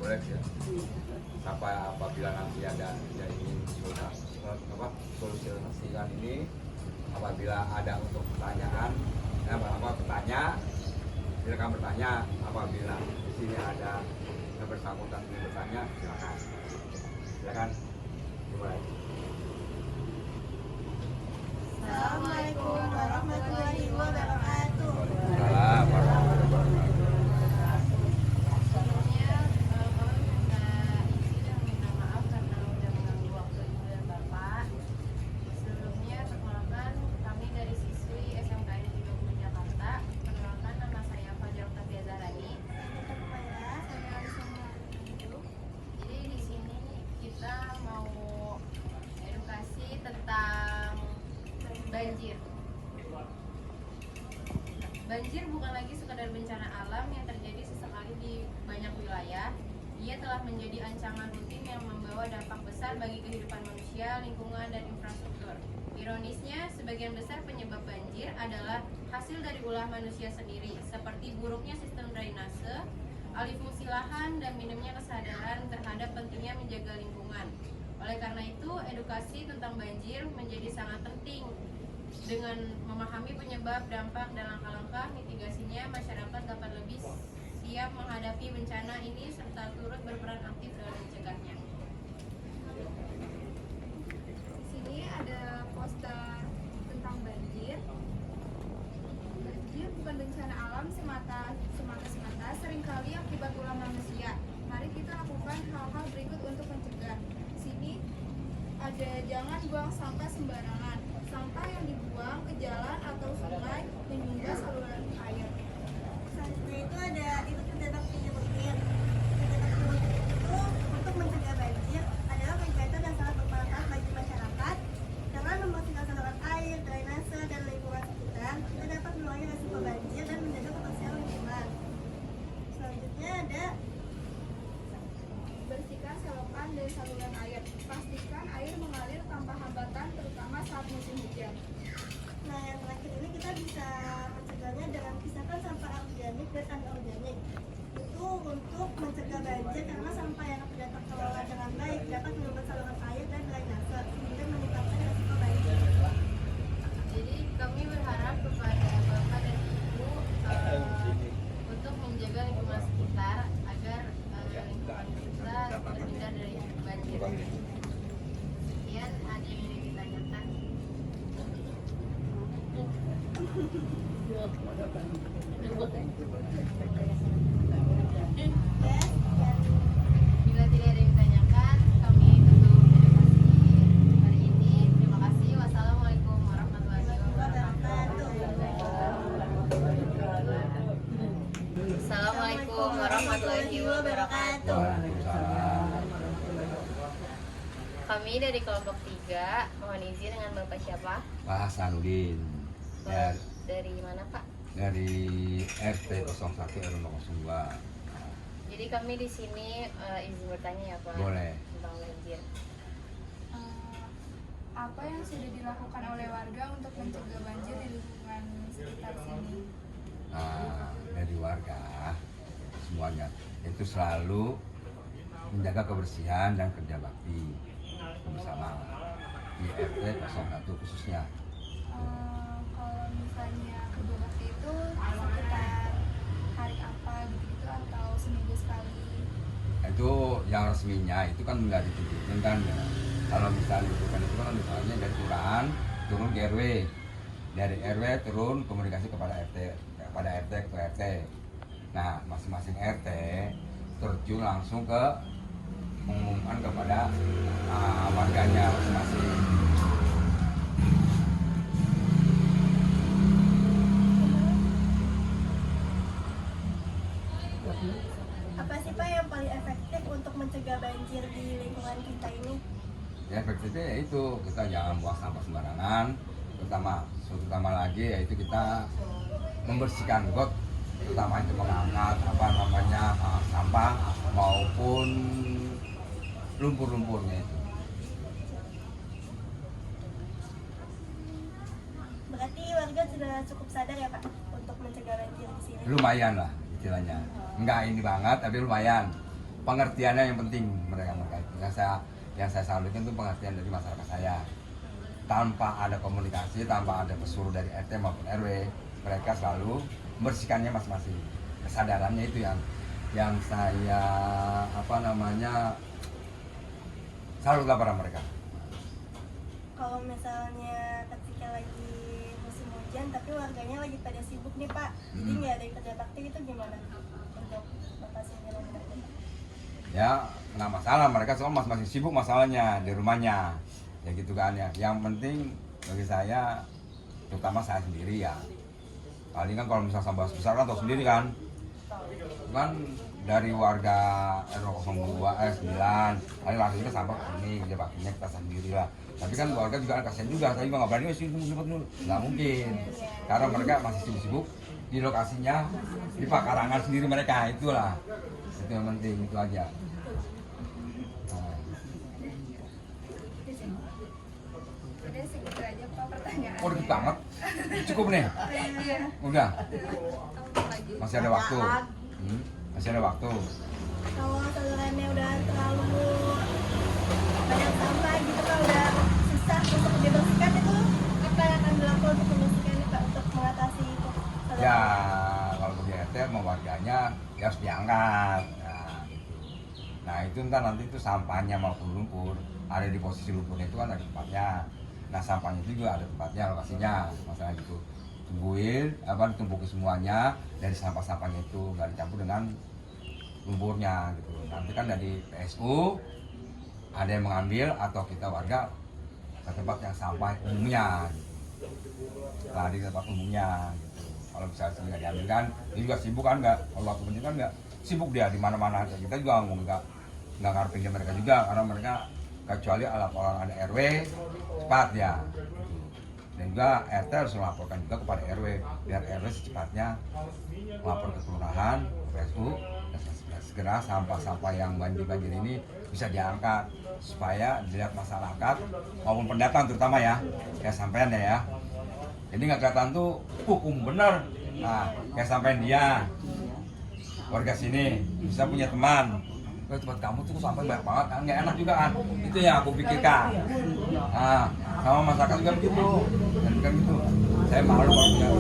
boleh ya. Apabila nanti ada yang ingin solusikan ini, apabila ada untuk pertanyaan, bertanya, silakan bertanya. Apabila di sini ada yang bersangkutan ingin bertanya, silakan dimulai. Assalamualaikum warahmatullahi wabarakatuh. Waalaikumsalam warahmatullahi wabarakatuh. Sebelumnya kami minta izin dan minta maaf karena udah mengganggu waktu Ibu dan Bapak. Sebelumnya perkenalkan kami dari siswi SMKN 30 Jakarta. Perkenalkan nama saya Fajar Octavia Zahrani. Jadi di sini kita mau edukasi tentang banjir. Banjir bukan lagi sekadar bencana alam yang terjadi sesekali di banyak wilayah. Ia telah menjadi ancaman rutin yang membawa dampak besar bagi kehidupan manusia, lingkungan, dan infrastruktur. Ironisnya, sebagian besar penyebab banjir adalah hasil dari ulah manusia sendiri, seperti buruknya sistem drainase, alih fungsi lahan, dan minimnya kesadaran terhadap pentingnya menjaga lingkungan. Oleh karena itu, edukasi tentang banjir menjadi sangat penting. Dengan memahami penyebab, dampak, dan langkah-langkah mitigasinya, masyarakat dapat lebih siap menghadapi bencana ini serta turut berperan aktif dalam mencegahnya. Di sini ada poster tentang banjir. Banjir bukan bencana alam semata-mata, seringkali akibat ulah manusia. Mari kita lakukan hal-hal berikut untuk mencegah. Di sini ada jangan buang sampah sembarangan. Sampah yang dibuang ke jalan atau sungai menyumbat saluran air. Selanjutnya itu ada tindak lanjut rutin. Tindak lanjut itu untuk mencegah banjir adalah kegiatan yang sangat bermanfaat bagi masyarakat. Dengan membersihkan saluran air, drainase, dan lingkungan sekitar, kita dapat mengurangi risiko banjir dan menjaga kebersihan lingkungan. Selanjutnya ada Bersihkan selokan dan saluran air. Pastikan air mengalir tanpa hambatan, terutama saat musim hujan. Nah, yang terakhir ini kita bisa mencegahnya dengan pisahkan sampah organik dan anorganik. Itu untuk mencegah banjir karena sampah yang tidak terkelola dengan baik dapat menyumbat saluran air dan drainase sehingga meningkatkan risiko banjir. Jadi kami berharap kepada Bapak dan Ibu untuk menjaga lingkungan sekitar agar lingkungan kita terhindar dari banjir. Sekian, ada yang ingin ditanyakan? Bila tidak ada yang ditanyakan, kami tutup edukasi hari ini. Terima kasih. Wassalamualaikum warahmatullahi wabarakatuh. Assalamualaikum warahmatullahi wabarakatuh. Waalaikumsalam. Kami dari kelompok 3, mohon izin dengan Bapak siapa? Pak Hasanuddin Dari mana Pak? dari RT 01 RW 02. Jadi kami di sini izin bertanya ya Pak. Boleh. Tentang banjir. Apa yang sudah dilakukan oleh warga untuk mencegah banjir di lingkungan sekitar sini? Nah, dari warga semuanya itu selalu menjaga kebersihan dan kerja bakti bersama di RT 01 khususnya. Kalau misalnya kerja bakti itu sekitar hari apa gitu atau seminggu sekali? Itu yang resminya itu kan nggak ditentukan kan ya. Kalau misalnya itu kan misalnya dari kelurahan turun ke RW, dari RW turun komunikasi kepada RT ke RT. Nah, masing-masing RT terjun langsung ke mengumumkan kepada warganya masing-masing. Apa sih Pak yang paling efektif untuk mencegah banjir di lingkungan kita ini? Ya efektifnya yaitu kita jangan buang sampah sembarangan, terutama lagi yaitu kita membersihkan got, terutama itu mengangkat sampah maupun lumpur-lumpurnya itu. Berarti warga sudah cukup sadar ya Pak untuk mencegah banjir di sini. Lumayan lah istilahnya, enggak ini banget tapi lumayan. pengertiannya yang penting mereka itu. Yang saya salurkan itu pengertian dari masyarakat saya. Tanpa ada komunikasi, tanpa ada pesuruh dari RT maupun RW, mereka selalu membersihkannya masing-masing. Kesadarannya itu yang saya salut lah pada mereka. Kalau misalnya ketika lagi musim hujan tapi warganya lagi pada sibuk nih Pak, jadi nggak ada yang kerja bakti, itu gimana untuk Bapak sendiri? Ya nggak masalah, mereka semua masing-masing sibuk masalahnya di rumahnya ya gitu kan ya. Yang penting bagi saya, terutama saya sendiri ya, paling kan kalau misalnya sampah besar kan tahu sendiri kan dari warga RW 9 paling langsung kita sampah ini kerja baktinya kita sendiri lah. Tapi kan warga juga kan kasihan juga, saya juga nggak berani sibuk dulu, nggak mungkin karena mereka masih sibuk-sibuk di lokasinya, di pekarangan sendiri mereka. Itulah itu yang penting, itu aja. Udah segitu aja Pak pertanyaan. Oh dikit banget, cukup nih, udah masih ada waktu. Masih ada waktu. Kalau salurannya udah terlalu banyak sampah gitu Pak, udah susah untuk dibersihkan, itu apa yang akan dilakukan untuk membersihkan Pak, untuk mengatasi itu? Ya kalau bagi RT mau warganya ya harus diangkat. Nah itu nanti itu sampahnya maupun lumpur ada di posisi lumpurnya itu kan ada tempatnya. Nah sampahnya itu juga ada tempatnya, lokasinya, masalah gitu. Tungguin ditumpuki semuanya dari sampah-sampahnya itu, nggak dicampur dengan lumpurnya gitu. Nanti kan dari PSU ada yang mengambil atau kita warga ke tempat yang sampah umumnya gitu. Lari ke tempat umumnya gitu. Kalau misalnya nggak diambil kan dia juga sibuk kan, nggak, kalau waktu penting kan nggak sibuk dia di mana-mana. Kita juga nggak ngarepin dia mereka juga, karena mereka kecuali orang ada RW cepat ya gitu. Dan juga RT harus melaporkan juga kepada RW biar RW secepatnya melapor ke kelurahan, PSU, dan segera sampah-sampah yang banjir ini bisa diangkat supaya dilihat masyarakat maupun pendatang terutama ya sampean ya. Jadi nggak kelihatan tuh hukum bener. Nah kayak sampean dia warga sini bisa punya teman, tempat kamu tuh sampai banyak banget kan, nggak enak juga kan, itu yang aku pikirkan. Nah sama masyarakat juga begitu, dan kan gitu saya malu kalau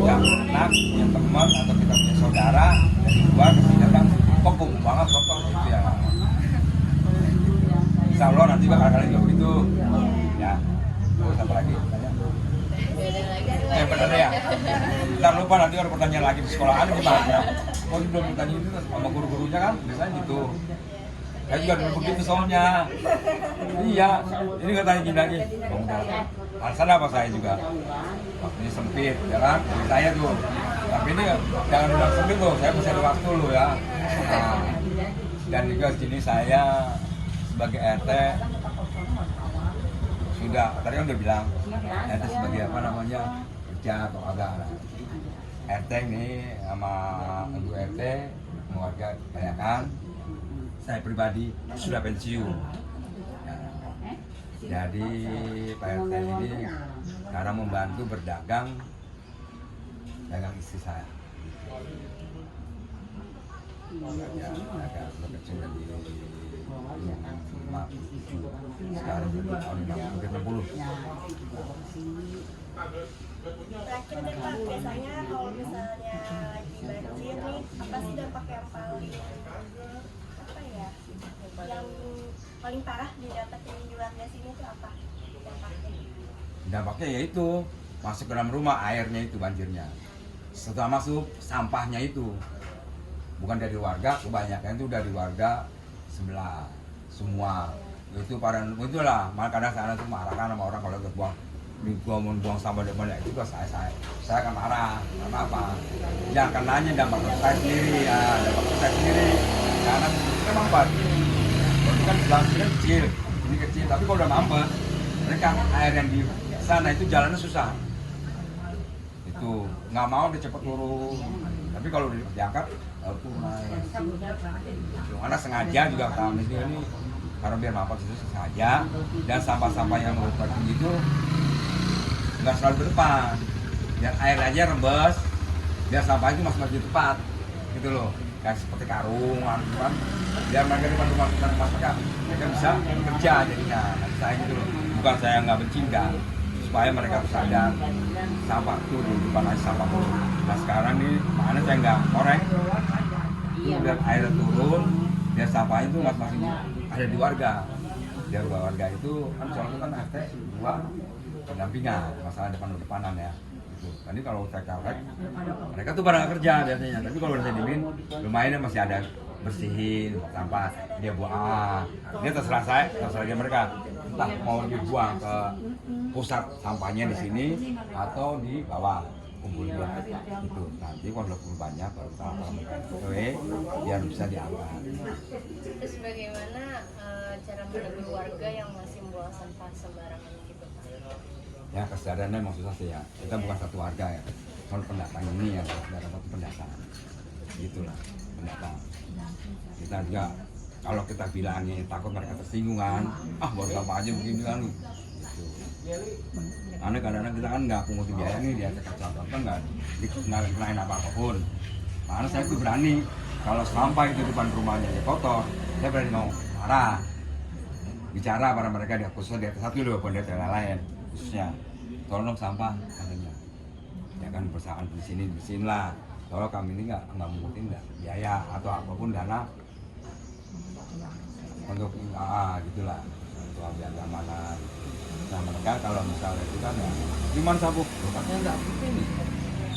punya anak, punya teman atau kita punya saudara dari luar kesini kan kok kumuh banget kok gitu ya. Insya Allah nanti bakal juga begitu ya. Terus apa lagi? Bener ya. Ntar lupa nanti ada pertanyaan lagi di sekolahan gimana? Oh belum bertanya itu sama guru-gurunya kan biasanya gitu. Saya juga dulu begitu soalnya. Iya, ini katanya gini lagi. Alasan apa saya juga? Waktunya sempit, ya kan? Jadi saya tuh. Tapi ini jangan bilang sempit loh, saya masih ada waktu loh ya. Nah, dan juga sini saya sebagai RT sudah, tadi kan udah bilang RT sebagai kerja atau agak. RT ini sama ibu RT keluarga kebanyakan, saya pribadi sudah pensiun. Jadi Pak RT ini sekarang membantu berdagang dagang istri saya. Agak kecil dari 57, sekarang jadi tahun 60. Terakhir deh Pak, biasanya kalau misalnya lagi banjir nih, apa sih dampak yang paling parah didapatin di warga sini itu apa dampaknya? Dampaknya yaitu masuk ke dalam rumah, airnya itu banjirnya. Setelah masuk sampahnya itu bukan dari warga, kebanyakan itu dari warga sebelah semua. Itu pada itulah, kadang sana tuh marah kan sama orang kalau buang sampah di mana itu saya akan marah. Karena apa? Jangan akan nanya dampak saya sendiri ya, dampak saya sendiri. Karena memang itu kan sebelah sini kecil, ini kecil, tapi kalau udah mampet, mereka air yang di sana itu jalannya susah. Itu nggak mau dia cepet turun. Tapi kalau diangkat, turun naik. Karena sengaja juga kami ini karena biar mampet itu sengaja, dan sampah-sampah yang merupakan tinggi itu nggak selalu di depan, biar air aja rembes, biar sampah itu masih di tempat gitu loh, kayak seperti karung, kan biar mereka di depan rumah mereka bisa kerja jadinya. Nah, saya gitu loh, bukan saya nggak benci enggak, supaya mereka tuh sadar sampah tuh di depan aja sampah tuh. Nah sekarang nih mana saya nggak korek, itu biar air turun, biar sampahnya tuh masing-masing ada di warga. Biar warga itu kan soalnya kan RT 2 pendampingan masalah depan-depanan ya. Tadi kalau saya korek, mereka tuh pada nggak kerja biasanya. Tapi kalau udah saya dimin, lumayan masih ada bersihin sampah, dia buang. Dia terserah dia mereka. Entah mau dibuang ke pusat sampahnya di sini atau di bawah kumpulnya itu. Nanti kalau udah kumpul banyak baru sampah biar bisa diangkat. Terus bagaimana cara menegur warga yang masih membuang sampah sembarangan gitu? Ya kesadarannya emang susah sih ya. Kita bukan satu warga ya. Kalau pendatang ini ya ada satu pendatang. Gitulah pendatang. Kita juga kalau kita bilangin takut mereka tersinggungan, baru sampah aja begini kan gitu. Karena kadang-kadang kita kan nggak pungutin biaya nih dia kecelakaan kan nggak dikenain apapun. Karena saya tuh berani kalau sampah itu depan rumahnya ya kotor, saya berani mau marah, bicara pada mereka dia khususnya di atas satu loh, bukan di atas lain khususnya. Tolong sampah katanya, ya kan perusahaan di sini bersihin lah. Kalau kami ini nggak mengutin biaya atau apapun dana untuk gitulah untuk ambil keamanan. Nah mereka kalau misalnya itu kan ya cuman sapu, katanya nggak penting nih.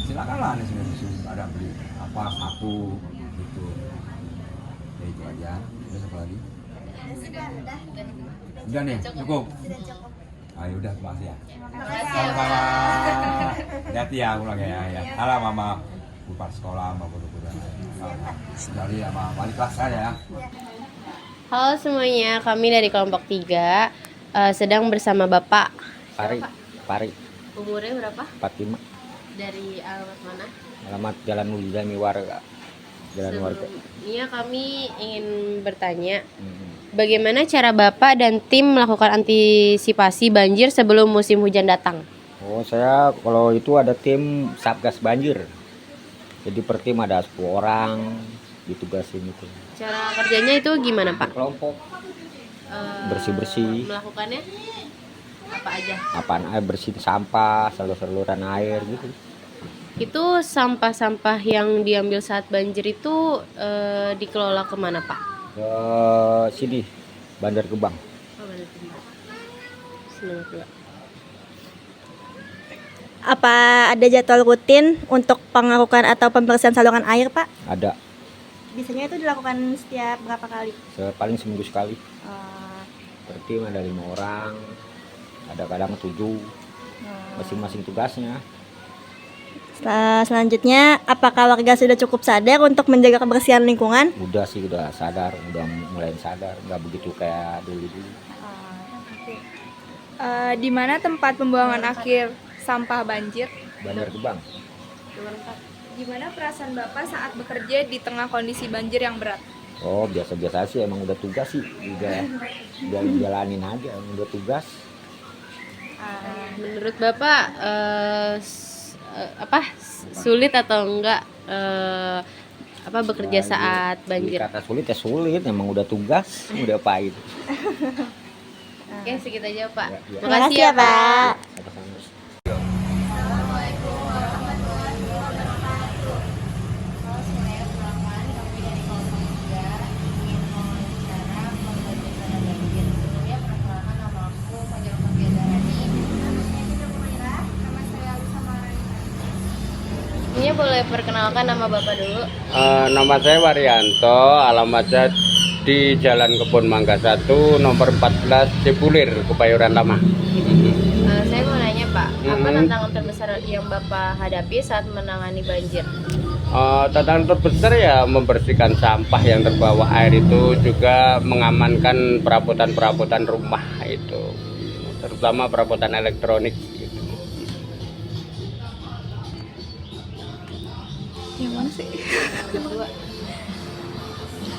Silakanlah nih sini ada beli apa satu gitu. Ya itu aja. Terus apa lagi? Udah nih cukup. Ayo udah terima kasih ya. Sama-sama. Hati ya pulang ya. Salam mama. Bukan sekolah sama guru-guru dari sama wali kelas saya. Halo semuanya, kami dari kelompok 3 sedang bersama Bapak Pari. Umurnya berapa? 45. Dari alamat mana? Alamat Jalan Uljami Warga. Sebelumnya kami ingin bertanya, bagaimana cara Bapak dan tim melakukan antisipasi banjir sebelum musim hujan datang? Oh, saya kalau itu ada tim Satgas Banjir. Jadi per tim ada 10 orang ditugasin itu. Cara kerjanya itu gimana Pak? Kelompok bersih-bersih. Melakukannya apa aja? Apaan air, bersihin sampah, saluran air gitu. Itu sampah-sampah yang diambil saat banjir itu dikelola kemana Pak? Ke sini Bandar Gebang. Oh, Bandar Gebang. Senang pula. Apa ada jadwal rutin untuk pengarukan atau pembersihan saluran air, Pak? Ada. Biasanya itu dilakukan setiap berapa kali? Paling seminggu sekali. Per tim ada 5 orang. Ada kadang 7. Masing-masing tugasnya. Selanjutnya, apakah warga sudah cukup sadar untuk menjaga kebersihan lingkungan? Udah sih, udah sadar, udah mulai sadar, nggak begitu kayak dulu. Di mana tempat pembuangan akhir sampah banjir? Bandar Gebang. Gimana perasaan Bapak saat bekerja di tengah kondisi banjir yang berat? Oh, biasa-biasa sih, emang udah tugas sih, udah jalanin aja, udah tugas. Menurut Bapak sulit atau enggak bekerja saat banjir? Kata sulit ya sulit, emang udah tugas, udah pahit. Oke, segitu aja Pak. Ya. Makasih ya Pak. Sama-sama. Assalamualaikum warahmatullahi wabarakatuh. Halo semuanya, perkenalkan kami dari kelompok 3 ingin mewawancara korban bencana banjir. Sebelumnya perkenalkan nama aku Fajar Fabiadahani. Nama saya Dina Mumairah, nama saya Alisa Marani. Ini boleh perkenalkan nama Bapak dulu. Nama saya Waryanto, alamatnya di Jalan Kebun Mangga 1, nomor 14 Cipulir, Kebayoran Lama. Saya mau nanya Pak, apa tantangan terbesar yang Bapak hadapi saat menangani banjir? Tantangan terbesar ya membersihkan sampah yang terbawa air itu, juga mengamankan perabotan-perabotan rumah itu, terutama perabotan elektronik gitu. Yang mana sih?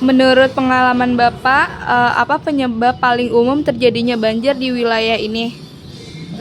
Menurut pengalaman Bapak, apa penyebab paling umum terjadinya banjir di wilayah ini?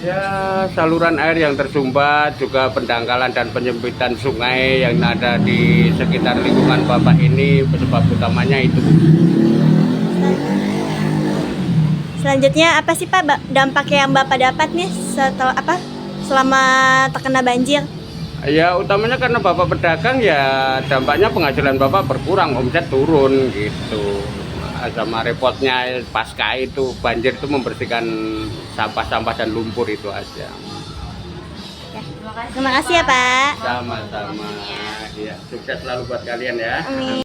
Ya, saluran air yang tersumbat, juga pendangkalan dan penyempitan sungai yang ada di sekitar lingkungan Bapak ini, penyebab utamanya itu. Selanjutnya apa sih Pak dampak yang Bapak dapat nih setelah selama terkena banjir? Ya, utamanya karena Bapak pedagang ya dampaknya penghasilan Bapak berkurang, omset turun gitu. Sama repotnya pasca itu banjir itu membersihkan sampah-sampah dan lumpur itu aja. Terima kasih ya Pak. Sama-sama. Ya, sukses selalu buat kalian ya. Amin.